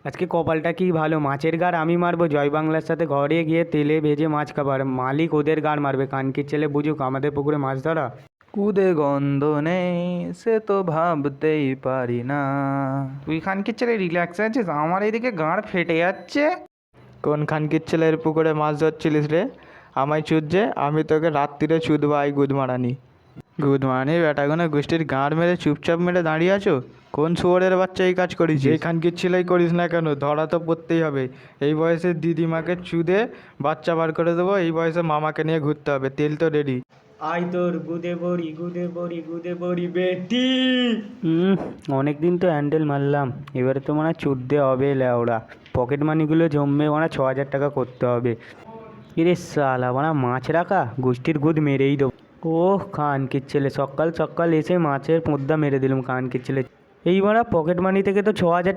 আজকে কপালটা কি ভালো, মাছের গাড় আমি মারবো জয় বাংলার সাথে ঘরে গিয়ে তেলে ভেজে মাছ খাবার, মালিক ওদের গাড় মারবে। কানকির ছেলে বুঝুক আমাদের পুকুরে মাছ ধরা। কুদে গন্ধ নেই সে তো ভাবতেই পারি না। তুই খানকির ছেলে রিল্যাক্স আছিস, আমার এদিকে গাঁড় ফেটে যাচ্ছে। কোন খানকির ছেলের পুকুরে মাছ ধরছিলিস রে? আমায় চুদছে, আমি তোকে রাত্রিরে চুদবো। আই গুদমারানি গুদমারানি বেটাগুলো গোষ্ঠীর গাঁড় মেরে চুপচাপ মেরে দাঁড়িয়ে আছো? কোন শুয়োরের বাচ্চা এই কাজ করিস? যে খানকির ছেলেই করিস না কেন, ধরা তো পড়তেই হবে। এই বয়সে দিদিমাকে চুদে বাচ্চা বার করে দেবো, এই বয়সে মামাকে নিয়ে ঘুরতে হবে। তেল তো রেডি। আই তোর গুদে বড়ি গুদে বড়ি গুদে বড়ি বেটি। অনেক দিন তো হ্যান্ডেল মারলাম, এবারে তো মনে হয় চুদতে হবে ল্যাওড়া। পকেট মানিগুলো জমবে, মানে 6,000 টাকা করতে হবে। এরে সালা মানে মাছ রাখা, গোষ্ঠীর গুদ মেরেই দেবো। ওহ খানকির ছেলে, সকাল সকাল এসে মাছের পোদ্দা মেরে দিলাম কানকির ছেলে। এই বাড়া পকেট মানি থেকে তো 6,000